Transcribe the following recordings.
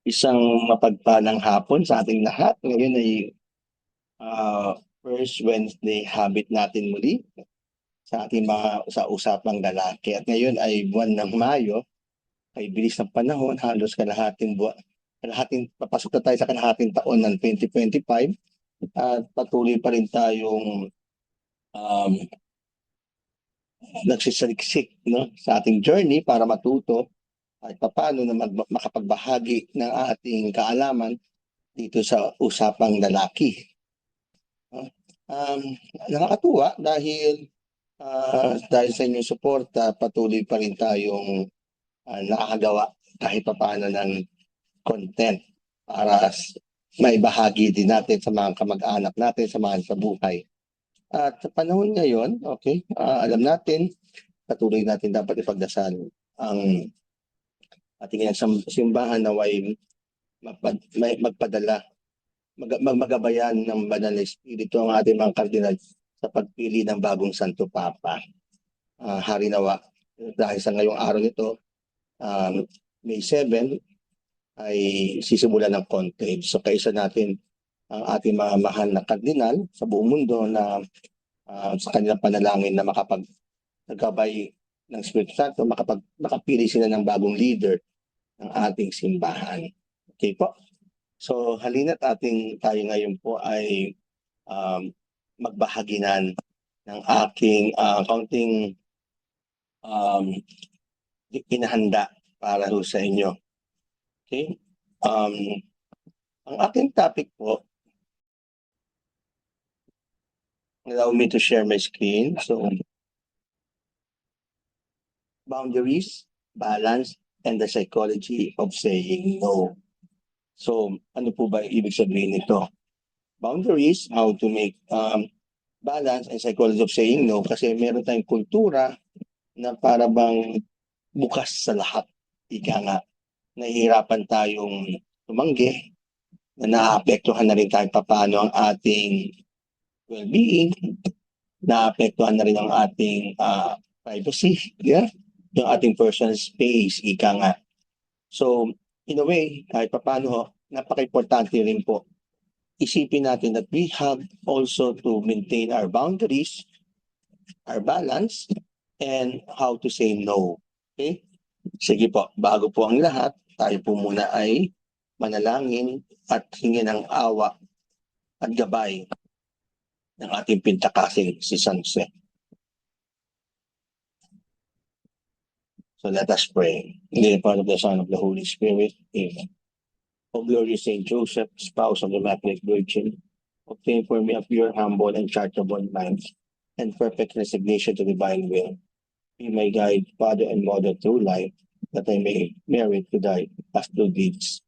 Isang mapagpalang hapon sa ating lahat. Ngayon ay first Wednesday habit natin muli sa ating mga sa usapang lalaki. At ngayon ay buwan ng Mayo, ay bilis ng panahon, halos kalahating buwan, papasok na tayo sa kalahating taon ng 2025 at patuloy pa rin tayong um, nagsisaliksik, no, sa ating journey para matuto at paano na makapagbahagi ng ating kaalaman dito sa usapang lalaki. Um, Nakakatuwa dahil sa inyong suporta, patuloy pa rin tayong nakakagawa kahit papaano ng content para maibahagi din natin sa mga kamag-anak natin, sa mga sa buhay. At sa panahon ngayon, okay, alam natin, patuloy natin dapat ipagdasal ang ating simbahan na magpadala magabayan ng Banal na Espiritu ang ating mga kardinal sa pagpili ng bagong Santo Papa. Hari nawa, dahil sa ngayong araw nito, May 7, ay sisimulan ng conclave. So kaisa natin ang ating mga mahal na kardinal sa buong mundo na sa kanilang panalangin na nagkabay ng Espiritu Santo, makapili sila ng bagong leader ng ating simbahan. Okay po? So halina't tayo ngayon po ay magbahaginan ng aking kaunting inahanda para ho sa inyo. Okay? Ang aking topic po, allow me to share my screen. So, boundaries, balance, and the psychology of saying no. So, ano po ba ibig sabihin nito? Boundaries, how to make balance, and psychology of saying no. Kasi meron tayong kultura na para bang bukas sa lahat. Ika nga, nahihirapan tayong tumanggi, na naapektuhan na rin tayo paano ang ating well-being, naapektuhan na rin ang ating privacy, yeah? Yung ating personal space, ika nga. So, in a way, kahit paano, napaka-importante rin po isipin natin that we have also to maintain our boundaries, our balance, and how to say no. Okay? Sige po, bago po ang lahat, tayo po muna ay manalangin at hingin ng awa at gabay ng ating pintakasing si San Jose. So let us pray. In the name of the Son of the Holy Spirit. Amen. O glorious Saint Joseph, spouse of the Immaculate Virgin, obtain for me a pure, humble, and charitable mind, and perfect resignation to divine will. Be my guide, father, and mother through life, that I may merit to die as good deeds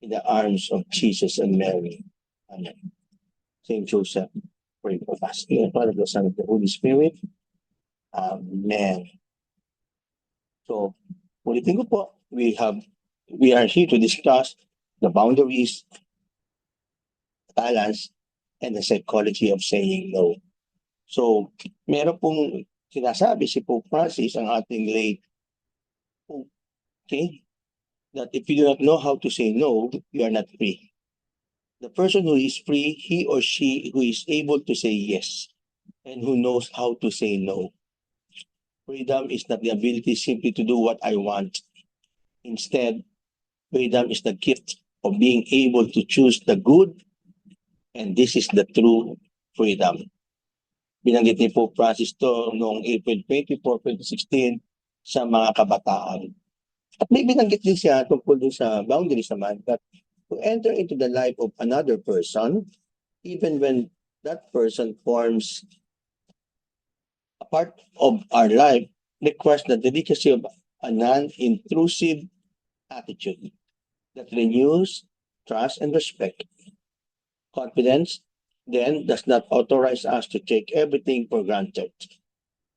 in the arms of Jesus and Mary. Amen. Saint Joseph, pray for us. In the name of the Son of the Holy Spirit. Amen. So, ulitin ko po, we are here to discuss the boundaries, balance, and the psychology of saying no. So, meron pong sinasabi si Pope Francis, ang ating late Pope, okay, that if you do not know how to say no, you are not free. The person who is free, he or she who is able to say yes, and who knows how to say no. Freedom is not the ability simply to do what I want. Instead, freedom is the gift of being able to choose the good, and this is the true freedom. Binanggit ni Pope Francis to noong April 24, 2016 sa mga kabataan. At may binanggit din siya tungkol din sa boundaries naman, that to enter into the life of another person, even when that person forms a part of our life, requires the delicacy of a non-intrusive attitude that renews trust and respect. Confidence then does not authorize us to take everything for granted.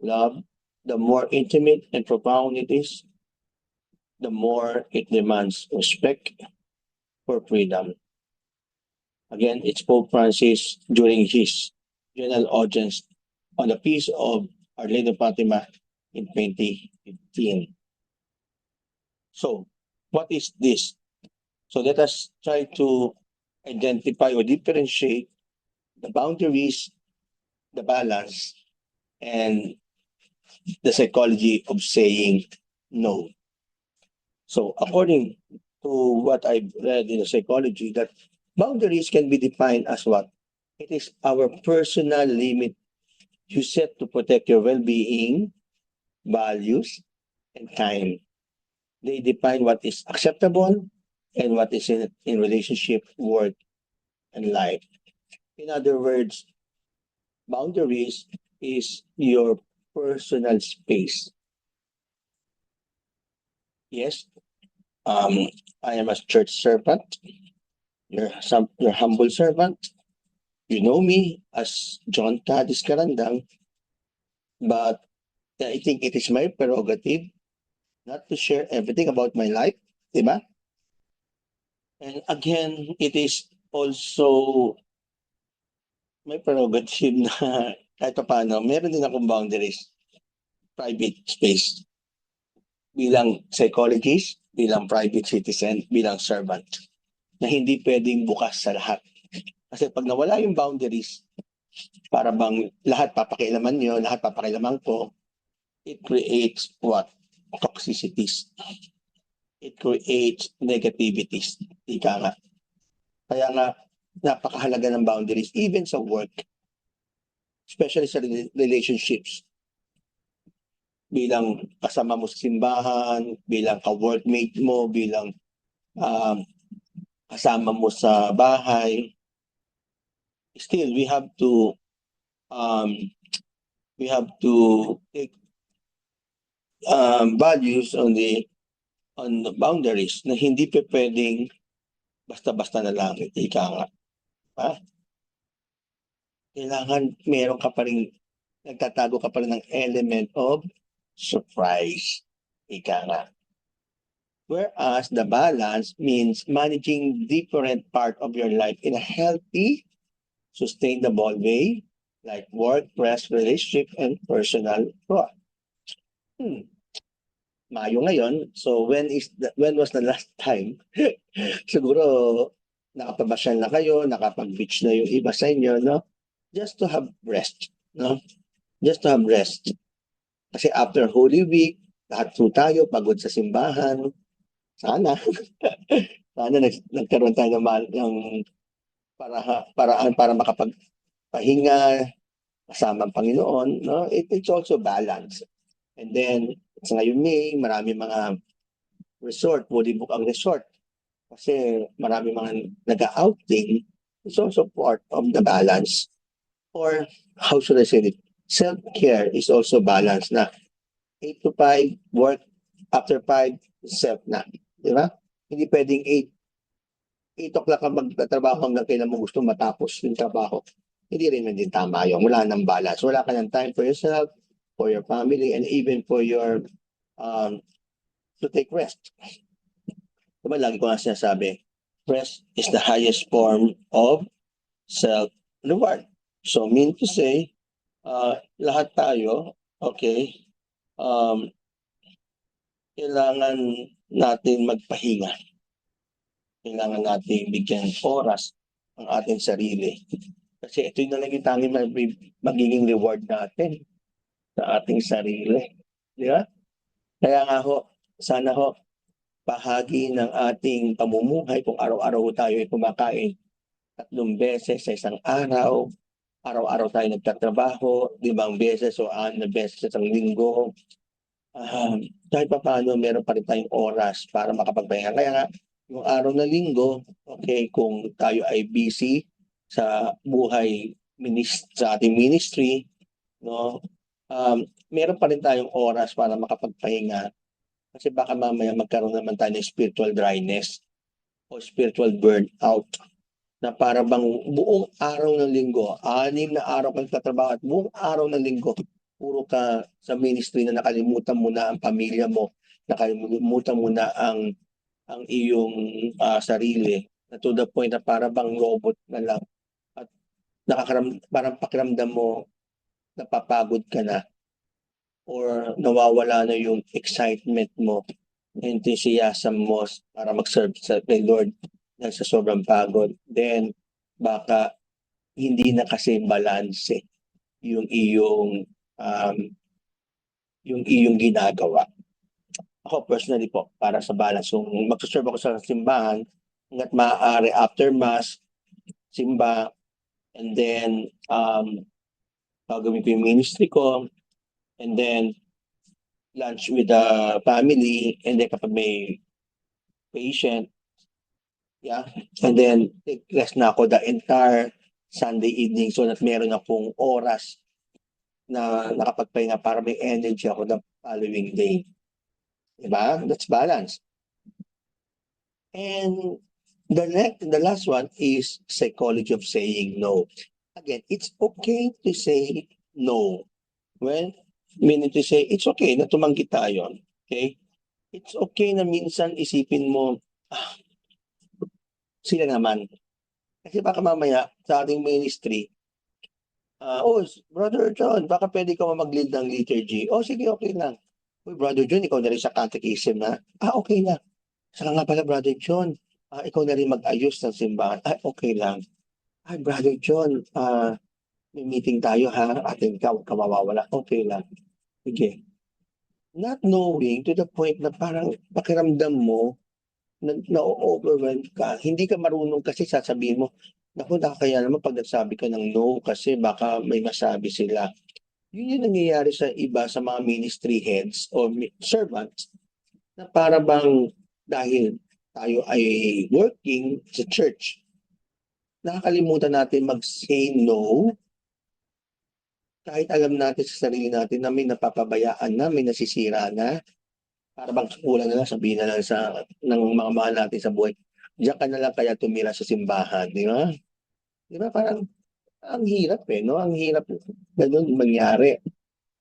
Love, the more intimate and profound it is, the more it demands respect for freedom. Again, it's Pope Francis during his general audience on the Feast of Our Lady of Fatima in 2015. So, what is this So let us try to identify or differentiate the boundaries, the balance, and the psychology of saying no. So according to what I've read in the psychology, that boundaries can be defined as what? It is our personal limit you set to protect your well-being, values, and time. They define what is acceptable and what is in relationship, work, and life. In other words, boundaries is your personal space. Yes, I am a church servant, your humble servant. You know me as John Cadiz Carandang, but I think it is my prerogative not to share everything about my life, di ba? And again, it is also my prerogative na kahit pa paano, meron din akong boundaries, private space, bilang psychologist, bilang private citizen, bilang servant, na hindi pwedeng bukas sa lahat. Kasi pag nawala yung boundaries, para bang lahat papakialaman nyo, lahat papakialaman ko, it creates what? Toxicities. It creates negativities. Ika nga. Kaya nga, napakahalaga ng boundaries, even sa work, especially sa relationships. Bilang kasama mo sa simbahan, bilang ka-workmate mo, bilang um, kasama mo sa bahay, still um, we have to take values on the boundaries na hindi pa pwedeng basta-basta na lang. Ika nga. Ha? Kailangan meron ka pa rin, nagtatago ka pa rin ng element of surprise. Ika nga. Whereas the balance means managing different part of your life in a healthy, sustainable way, like work, rest, relationship, and personal growth. Mayo ngayon, so when was the last time? Siguro nakapabasyal na kayo, nakapag-beach na yung iba sa inyo, no? Just to have rest, no? Just to have rest. Kasi after Holy Week, lahat po tayo pagod sa simbahan. Sana. Sana nagkaroon tayo ng paraan para makapagpahinga kasama ang Panginoon, no? It's also balance. And then, sa ngayon May, marami mga resort, fully book ang resort. Kasi marami mga nag-outing. It's also part of the balance. Or, how should I say it? Self-care is also balance na 8 to 5, work, after 5, self na. Di ba? Hindi pwedeng 8 o'clock ka magtatrabaho hanggang kailan mo gusto matapos yung trabaho. Hindi rin din tama yun. Wala nang balance. Wala ka ng time for yourself, for your family, and even for your to take rest. Diba lagi ko nga sinasabi, rest is the highest form of self-reward. So mean to say, lahat tayo, okay, kailangan natin magpahinga. Kailangan natin bigyan oras ang ating sarili. Kasi ito yung nalaging tanging magiging reward natin sa ating sarili. Di ba? Kaya nga ho, sana ho, bahagi ng ating pamumuhay kung araw-araw tayo ay kumakain 3 beses sa isang araw, araw-araw tayo nagtatrabaho, 5 beses o 6 na beses sa isang linggo, kahit pa paano meron pa rin tayong oras para makapagpahinga. Kaya nga, yung araw na linggo, okay, kung tayo ay busy sa buhay sa ating ministry, no, meron pa rin tayong oras para makapagpahinga. Kasi baka mamaya magkaroon naman tayo ng spiritual dryness o spiritual burnout na para bang buong araw ng linggo, 6 na araw kang tatrabaho at buong araw ng linggo, puro ka sa ministry na nakalimutan mo na ang pamilya mo, nakalimutan mo na ang iyong sarili, na to the point na para bang robot na lang at parang pakiramdam mo napapagod ka na or nawawala na yung excitement mo enthusiasm mo para mag-serve sa kay Lord dahil sa sobrang pagod, then baka hindi na kasi balanse yung um, iyong ginagawa. Ako personally po, para sa balance, kung magse-serve ako sa simbahan, hangga't maaari after mass, simba, and then gagawin ko yung ministry ko, and then lunch with the family, and then kapag may patient, yeah, and then rest na ako the entire Sunday evening so that meron akong oras na nakapagpahinga para may energy ako the following day. Diba? That's balance. And the last one is psychology of saying no. Again, it's okay to say no. Well, meaning to say, it's okay na tumanggi tayo. Okay? It's okay na minsan isipin mo, ah, sila naman. Kasi baka mamaya sa ating ministry, oh, Brother John, baka pwede ka mag-lead ng liturgy. Oh, sige, okay lang. Uy, Brother John, ikaw na rin sa catechism na. Okay na. Saka nga pala, Brother John, ikaw na rin mag-ayos ng simbahan. Okay lang. Ay, Brother John, may meeting tayo ha, atin ka, huwag ka mawawala. Okay lang. Sige. Not knowing to the point na parang pakiramdam mo na-overwhelm ka. Hindi ka marunong kasi sasabihin mo, naku, kaya naman pag nagsabi ka ng no kasi baka may masabi sila. Yun yung nangyayari sa iba sa mga ministry heads o servants na para bang dahil tayo ay working sa church, nakakalimutan natin mag-say no kahit alam natin sa sarili natin na may napapabayaan na, may nasisira na, para bang kulang na lang, sabihin na lang ng mga mahal natin sa buhay, diyan ka na lang kaya tumira sa simbahan, di ba? Di ba parang ang hirap no? Ang hirap ganun mangyari.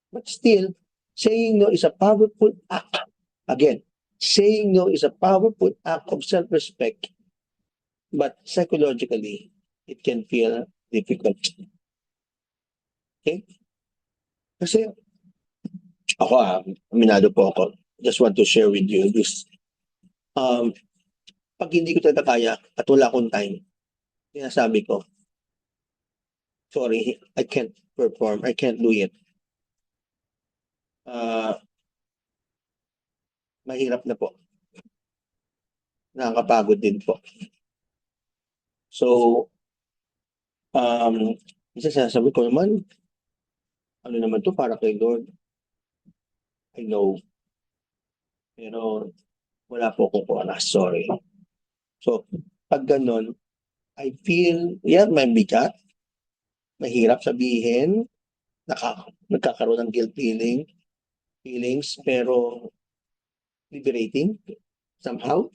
But still, saying no is a powerful act. Again, saying no is a powerful act of self-respect, but psychologically, it can feel difficult. Okay? Kasi ako aminado po ako. Just want to share with you this. Pag hindi ko talaga kaya at wala akong time, sinasabi ko, sorry, I can't perform, I can't do it. Mahirap na po. Nakakapagod din po. So, isa sinasabi ko naman, ano naman to para kay Lord? I know. Pero wala po akong oras, sorry. So, pag ganun, I feel, may bigat, mahirap sabihin, nagkakaroon ng guilt feelings, pero liberating somehow.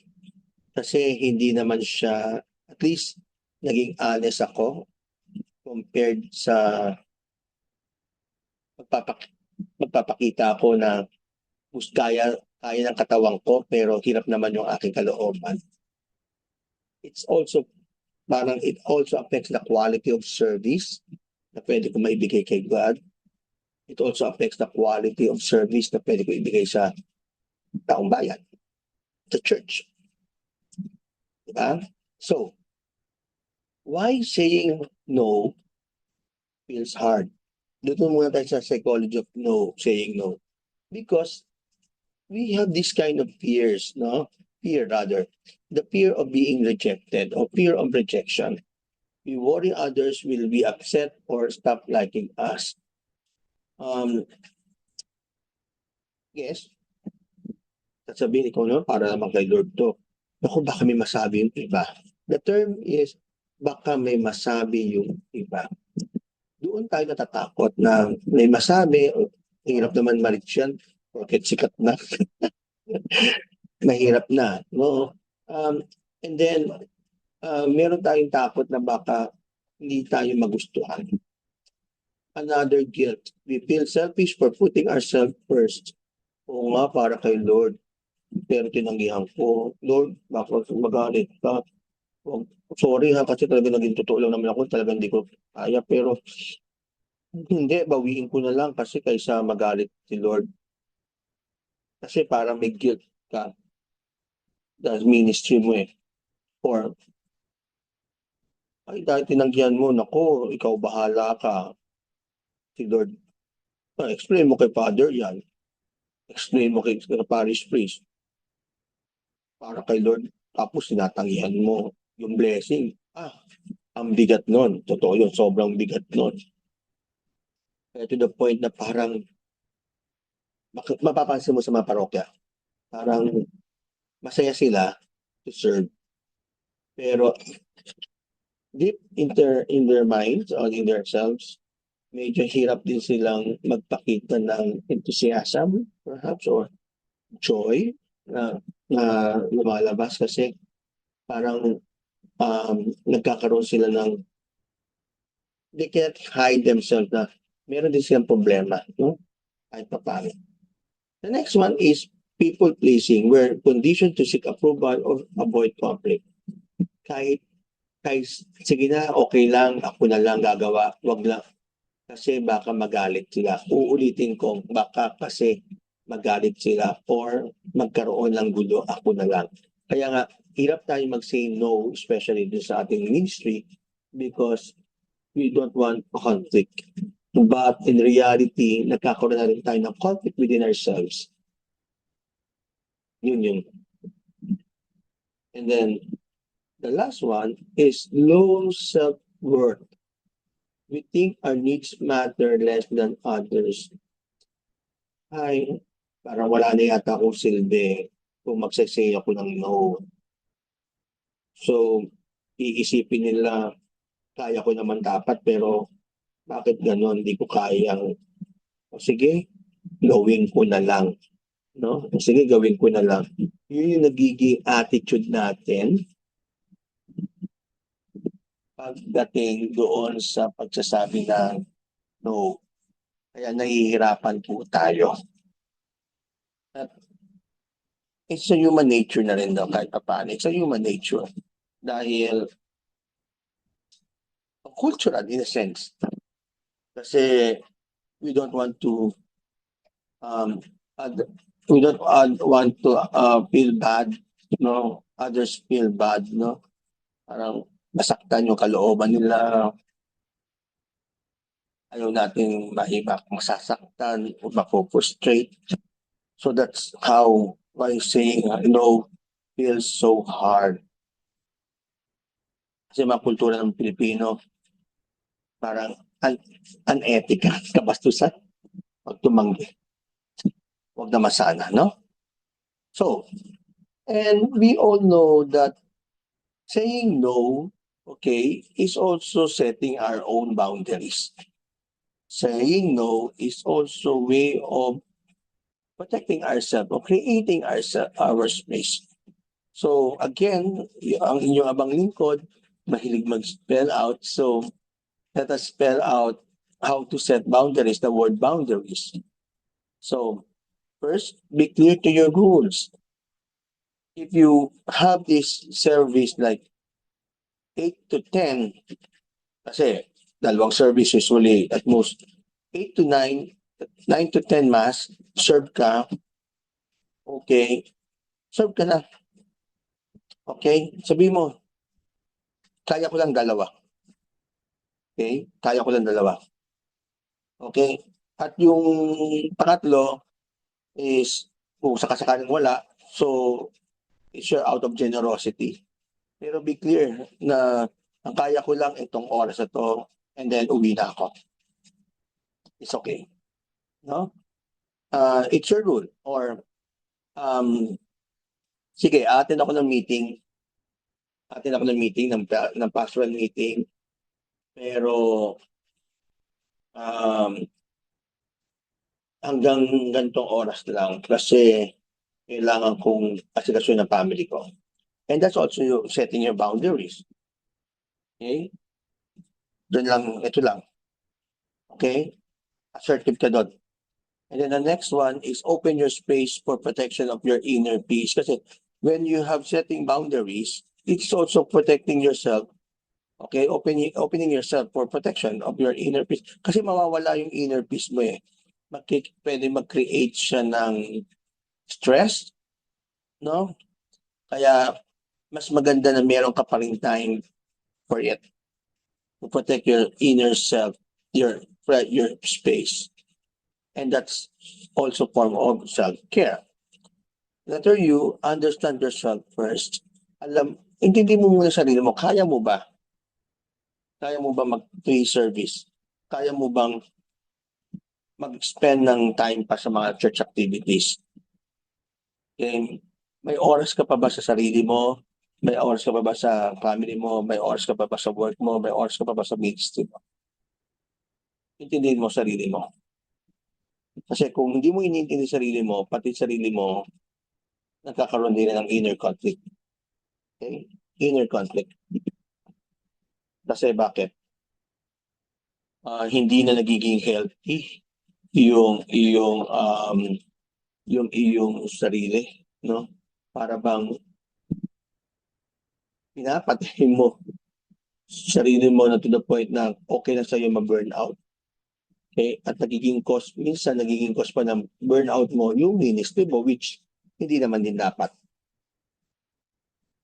Kasi hindi naman siya, at least naging honest ako compared sa magpapakita ako na kaya ng katawan ko pero hirap naman yung aking kalooban. It's also it also affects the quality of service na pwede ko maibigay kay God. It also affects the quality of service na pwede ko ibigay sa taong bayan, the church. Diba? So, why saying no feels hard? Dito muna tayo sa psychology of no, saying no. Because we have this kind of fears, no? Fear rather. The fear of being rejected or fear of rejection. We worry others will be upset or stop liking us. Yes, sasabihin ikaw naman para naman kay Lord to. Naku, baka may masabi yung iba. The term is, baka may masabi yung iba. Doon tayo natatakot na may masabi, hirap naman ma-reach yan, porket sikat na. Mahirap na, no? And then, meron tayong takot na baka hindi tayo magustuhan. Another guilt. We feel selfish for putting ourselves first. Oo nga, para kay Lord. Pero tinanggihan ko, Lord, baka magalit ka. Sorry kasi talaga naging totoo lang naman ako, talagang hindi ko kaya. Pero hindi, bawiin ko na lang kasi kaysa magalit si Lord. Kasi parang may guilt ka. the ministry mo eh. Or, ay dahil tinanggihan mo, nako, ikaw bahala ka. Si Lord, explain mo kay Father yan. Explain mo kay parish priest. Para kay Lord, tapos tinatanggihan mo yung blessing. Ang bigat nun. Totoo yun, sobrang bigat nun. Kaya to the point na parang mapapansin mo sa mga parokya, parang masaya sila to serve. Pero deep in their minds or in themselves, medyo hirap din silang magpakita ng enthusiasm perhaps or joy na lumalabas kasi parang nagkakaroon sila ng they can't hide themselves na meron din silang problema, no? Kahit pa paano. The next one is people pleasing, where conditioned to seek approval or avoid conflict. Kahit sige na, okay lang, ako na lang gagawa, wag lang. Kasi baka magalit sila. Uulitin ko, baka kasi magalit sila or magkaroon ng gulo, ako na lang. Kaya nga, hirap tayo mag-say no, especially dun sa ating ministry, because we don't want conflict. But in reality, nagkakaroon na rin tayo ng conflict within ourselves. Yun. And then, the last one is low self-worth. We think our needs matter less than others. Ay, parang wala na yata akong silbi kung magsasay ako ng no. So, iisipin nila, kaya ko naman dapat, pero bakit ganon? Hindi ko kayang, sige, gawin ko na lang. No? Sige, gawin ko na lang. Yun yung nagiging attitude natin pagdating doon sa pagsasabi ng no. Kaya nahihirapan po tayo. At it's a human nature na rin daw kahit paano. It's a human nature. Dahil cultural in a sense. Kasi we don't want to want to feel bad, no? Others feel bad, no? Parang masaktan yung kalooban nila. Ayaw natin masasaktan o mapoprustrate. So that's how why saying no feels so hard. Kasi mga kultura ng Pilipino, parang unethical, kabastusan, pag tumanggi. Huwag naman sana, no? So, and we all know that saying no, okay, is also setting our own boundaries. Saying no is also a way of protecting ourselves or creating our space. So again, ang inyong abang lingkod, mahilig mag-spell out. So let us spell out how to set boundaries, the word boundaries. So first, be clear to your rules. If you have this service like 8 to 10, kasi dalawang service usually at most 8 to 9, 9 to 10 mass, serve ka, okay, serve ka na. Okay, sabi mo, kaya ko lang dalawa. Okay, kaya ko lang dalawa. Okay, at yung pangatlo is kung sakasakaling wala, so it's your out of generosity. Pero be clear na ang kaya ko lang itong oras na to and then uwi na ako. It's okay. No? It's your rule. Or, sige, atin ako ng meeting. Ng pastoral meeting. Pero, hanggang ganitong oras lang kasi kailangan kong asikasuhin ng family ko. And that's also setting your boundaries. Okay? Doon lang, ito lang. Okay? Assertive ka doon. And then the next one is open your space for protection of your inner peace. Kasi when you have setting boundaries, it's also protecting yourself. Okay? Opening yourself for protection of your inner peace. Kasi mawawala yung inner peace mo eh. Pwede mag-create siya ng stress, no? Kaya mas maganda na meron ka pa rin time for it to protect your inner self, your space. And that's also form of self-care. Letter U, understand yourself first. Intindi mo muna sarili mo, kaya mo ba? Kaya mo ba mag-free service? Kaya mo bang mag-spend ng time pa sa mga church activities? Okay? May oras ka pa ba sa sarili mo? May oras ka pa ba sa family mo? May oras ka pa ba sa work mo? May oras ka pa ba sa ministry mo? Intindihin mo sarili mo. Kasi kung hindi mo iniintindi sarili mo, pati sarili mo, nagkakaroon din ng inner conflict. Okay? Inner conflict. Kasi bakit? Hindi na nagiging healthy yung iyong sarili, no? Para bang pinapatay mo sarili mo na to the point na okay na sa'yo ma-burnout. Okay? At minsan nagiging cause pa ng burnout mo yung ministry mo, which hindi naman din dapat.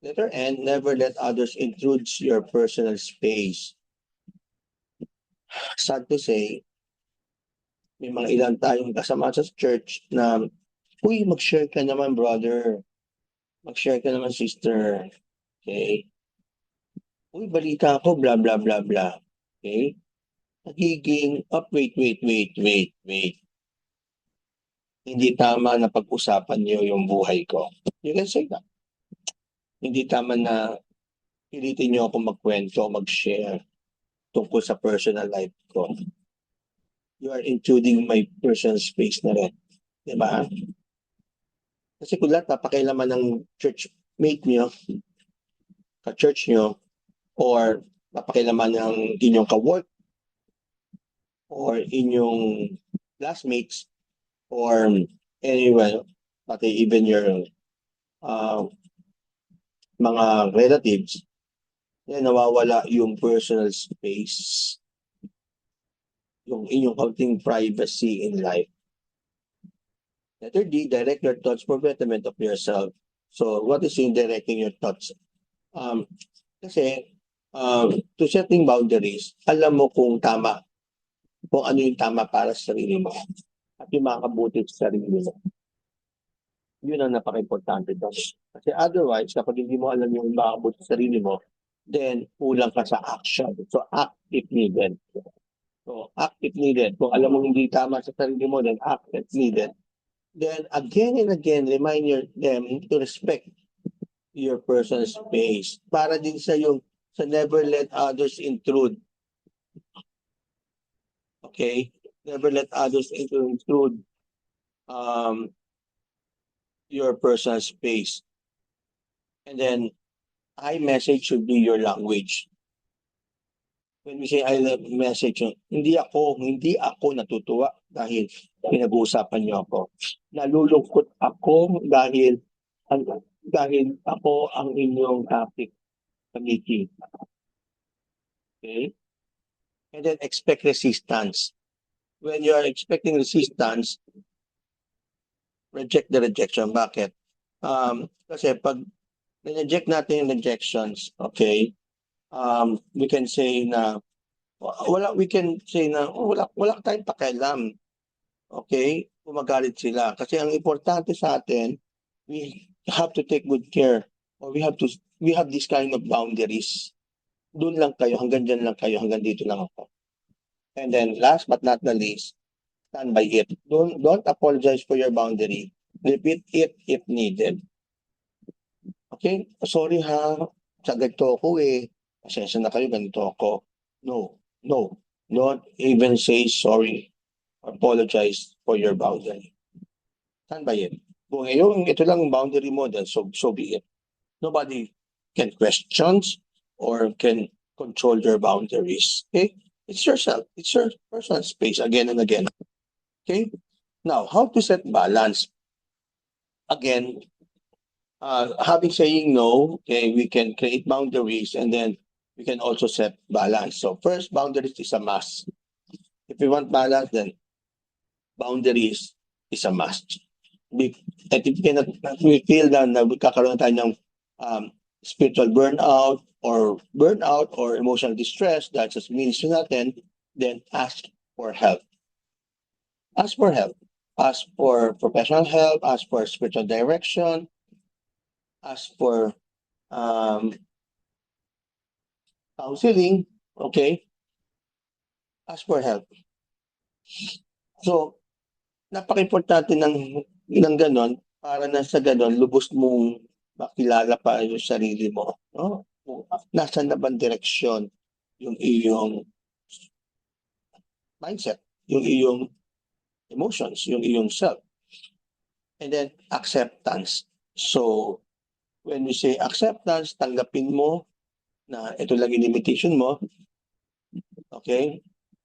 Letter N, never let others intrude your personal space. Sad to say, may mga ilan tayong kasama sa church na, uy, mag-share ka naman, brother. Mag-share ka naman, sister. Okay? Uy, balita ako, blah, blah, blah, blah. Okay? Nagiging, wait. Hindi tama na pag-usapan niyo yung buhay ko. You can say that. Hindi tama na pilitin niyo ako magkwento, mag-share tungkol sa personal life ko. You are intruding my personal space na rin. Diba? Kasi kung lahat napakailaman ng church mate niyo, ka-church niyo, or napakailaman ng inyong ka-work, or inyong classmates, or anyway, pati even your mga relatives, yan nawawala yung personal space, yung inyong kaunting privacy in life. Letter D, direct your thoughts for betterment of yourself. So, what is in directing your thoughts? Kasi, to setting boundaries, alam mo kung tama, kung ano yung tama para sa sarili mo, at yung makakabuti sa sarili mo. Yun ang napaka-importante doon. Kasi otherwise, kapag hindi mo alam yung makakabuti sa sarili mo, then kulang ka sa action. So, act if needed. So, act if needed. Kung alam mo hindi tama sa sarili mo, then act if needed. Then, again and again, remind them to respect your personal space. Para din sa yung sa never let others intrude. Okay? Never let others intrude your personal space. And then, I-message should be your language. When we say I love message, hindi ako natutuwa dahil pinag-uusapan niyo ako. Nalulungkot ako dahil ako ang inyong topic sa meeting. Okay? And then expect resistance. When you are expecting resistance, reject the rejection. Bakit? Kasi pag reject natin yung rejections, okay, we can say na wala tayong pakialam. Okay? Kumagalit sila. Kasi ang importante sa atin, we have to take good care, or we have this kind of boundaries. Doon lang kayo, hanggang dyan lang kayo, hanggang dito lang ako. And then last but not the least, stand by it. Don't apologize for your boundary. Repeat it if needed. Okay? Sorry ha, sa ganito ako pasensya na kayo, ganito ako. No. Don't even say sorry. Apologize for your boundary. Stand by it. Kung ngayon, ito lang ang boundary mo, then so be it. Nobody can question or can control your boundaries. Okay? It's yourself. It's your personal space again and again. Okay? Now, how to set balance? Again, having saying no, okay, we can create boundaries, and then we can also set balance. So first, boundaries is a must. If we want balance, then boundaries is a must. At if we feel na magkakaroon tayo ng spiritual burnout or emotional distress, that's just ministry natin, then ask for help. Ask for help. Ask for professional help, ask for spiritual direction, ask for um, counseling, okay? Ask for help. So, napaka-importante ng gano'n para na sa gano'n lubos mong makilala pa yung sarili mo, no? Kung nasaan na bang direksyon yung iyong mindset, yung iyong emotions, yung iyong self. And then acceptance. So, when we say acceptance, tanggapin mo na ito lang yung limitation mo, okay?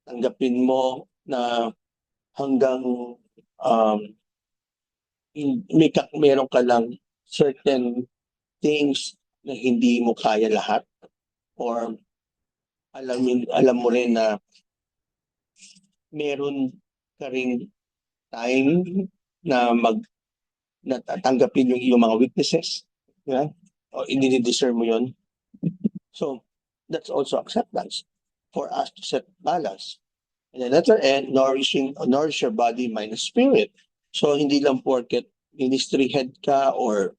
Tanggapin mo na hanggang um, meron ka lang certain things na hindi mo kaya lahat or alam mo rin na meron ka ring time na tanggapin yung iyong mga weaknesses, yeah? O i-deserve mo yun. So, that's also acceptance for us to set balance. And the letter N, nourish your body, mind, and spirit. So, hindi lang porket ministry head ka or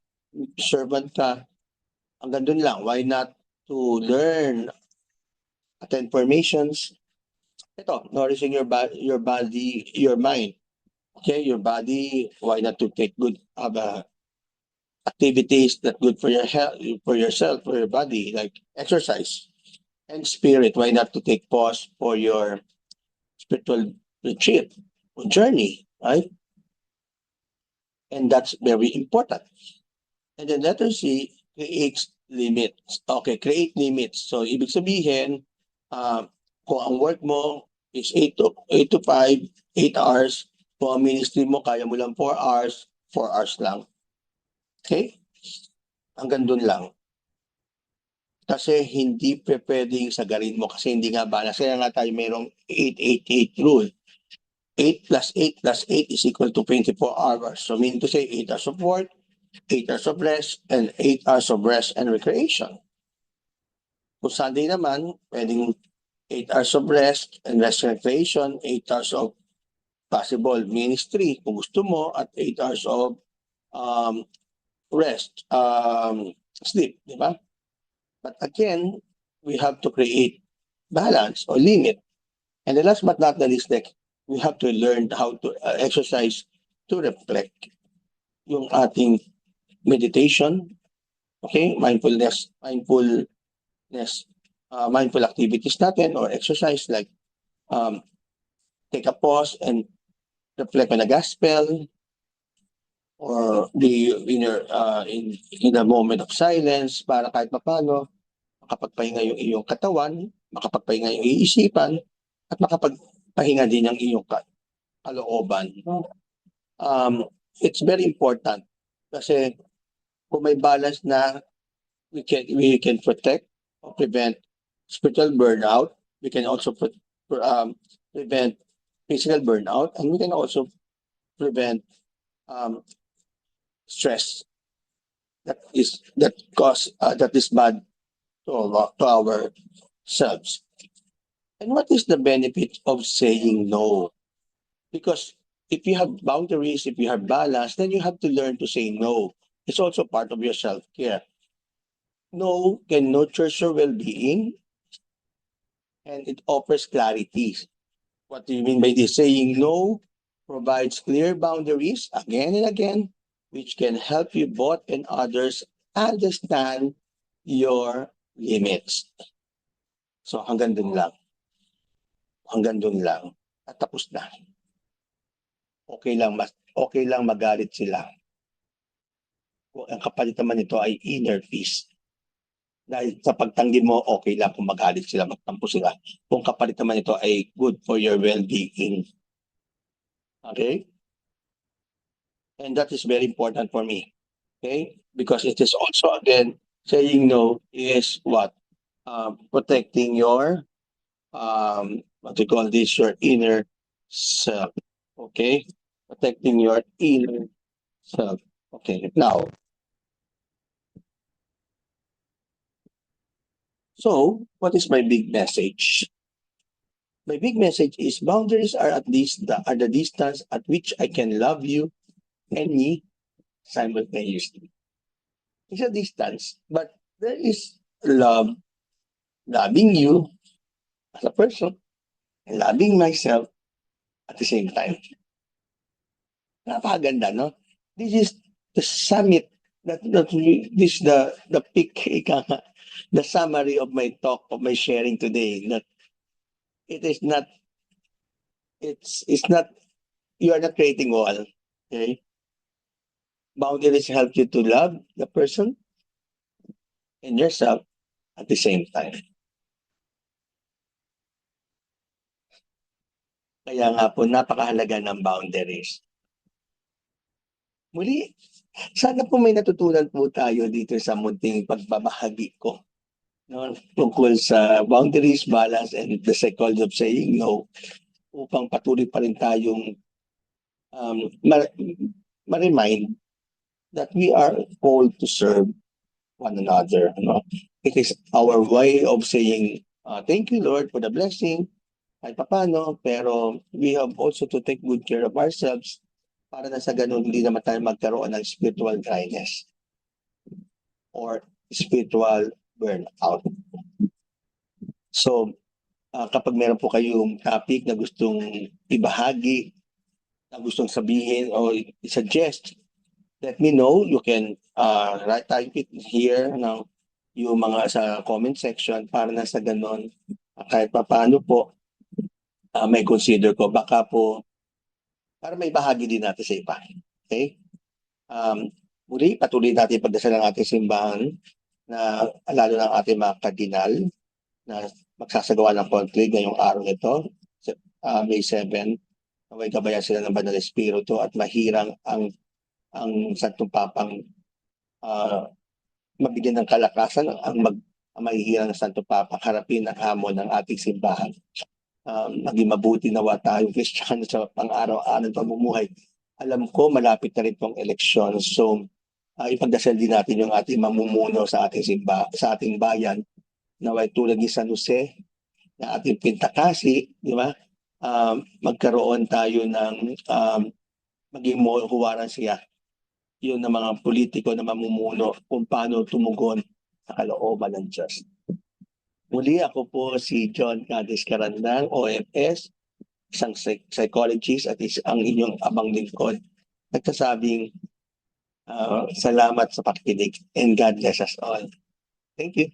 servant ka, hanggang dun lang. Why not to learn, attend formations? Ito, nourishing your body, your mind. Okay, your body, why not to take good activities that good for your health, for yourself, for your body, like exercise. And spirit, why not to take pause for your spiritual retreat or journey, right? And that's very important. And then letter C, creates limits. Okay, create limits. So, ibig sabihin, kung ang work mo is 8 to 5, 8 hours, kung ang ministry mo, kaya mo lang 4 hours, 4 hours lang. Okay? Hanggang dun lang. Kasi hindi pwedeng sagarin mo kasi hindi nga balance. Kaya nga tayo mayroong 8-8-8 rule. 8 plus 8 plus 8 is equal to 24 hours. So mean to say 8 hours of work, 8 hours of rest, and 8 hours of rest and recreation. Kung Sunday naman, pwedeng 8 hours of rest and recreation, 8 hours of possible ministry kung gusto mo, at 8 hours of rest, sleep, di ba? But again, we have to create balance or limit. And the last but not the least, like, we have to learn how to exercise to reflect yung ating meditation, okay, mindful activities natin or exercise like take a pause and reflect on the gospel or in a moment of silence para kahit paano makapagpahinga yung iyong katawan, makapagpahinga yung iisipan, at makapagpahinga din ang iyong kalooban. It's very important kasi kung may balance na we can protect or prevent spiritual burnout, we can also prevent physical burnout, and we can also prevent stress that is bad to ourselves. And what is the benefit of saying no? Because if you have boundaries, if you have balance, then you have to learn to say no. It's also part of your self-care. No can nurture your well-being and it offers clarity. What do you mean by this? Saying no provides clear boundaries again and again, which can help you both and others understand your limits. So hanggang dun lang. Hanggang dun lang. At tapos na. Okay lang magalit sila. Kung ang kapalit naman nito ay inner peace. Dahil sa pagtanggi mo, okay lang kung magalit sila, magtampo sila. Kung kapalit naman ito ay good for your well-being. Okay? And that is very important for me. Okay? Because it is also, again, saying no is what? Protecting your, what you call this, your inner self. Okay? Protecting your inner self. Okay, now, So, what is my big message? My big message is boundaries are at least the distance at which I can love you and me simultaneously. It's a distance, but there is love, loving you as a person, and loving myself at the same time. Napakaganda, no? This is the summit. This is the peak, the summary of my talk, of my sharing today. That it is not, it's not, you are not creating wall. Okay? Boundaries help you to love the person and yourself at the same time. Kaya nga po, napakahalaga ng boundaries. Muli, sana po may natutunan po tayo dito sa munting pagbabahagi ko, no, tungkol sa boundaries, balance, and the psychology of saying no, upang patuloy pa rin tayong ma-remind that we are called to serve one another. No? It is our way of saying, thank you, Lord, for the blessing, kahit papano, pero we have also to take good care of ourselves para na sa ganun hindi naman tayo magkaroon ng spiritual dryness or spiritual burnout. So, kapag meron po kayong topic na gustong ibahagi, na gustong sabihin o i-suggest, let me know. You can type it here, no, yung mga sa comment section para na sa ganun, kahit paano po, may consider ko. Baka po, para may bahagi din natin sa iba. Okay? Muli, patuloy natin pagdasal ng ating simbahan na lalo ng ating mga kardinal na magsasagawa ng conclave ngayong araw nito, May 7. Naway gabayan sila ng Banal Espiritu at mahirang ang Santong Papang mabigyan ng kalakasan ang mahihirang ng Santong Papa harapin ang hamon ng ating simbahan. Maging mabuti nawa tayong Kristiyano sa pang-araw-araw pamumuhay. Alam ko malapit na rin pong eleksyon, so ipagdasal din natin yung ating mamumuno sa ating sa ating bayan, naway tulad ni San Jose na ating pintakasi, di ba? Magkaroon tayo ng maging huwaran siya yun ng mga politiko na mamumuno kung paano tumugon sa kalooban ng Diyos. Muli, ako po si John Cades Carandang, OFS, isang psychologist at ang inyong abang lingkod. Nagsasabing salamat sa pakikinig and God bless us all. Thank you.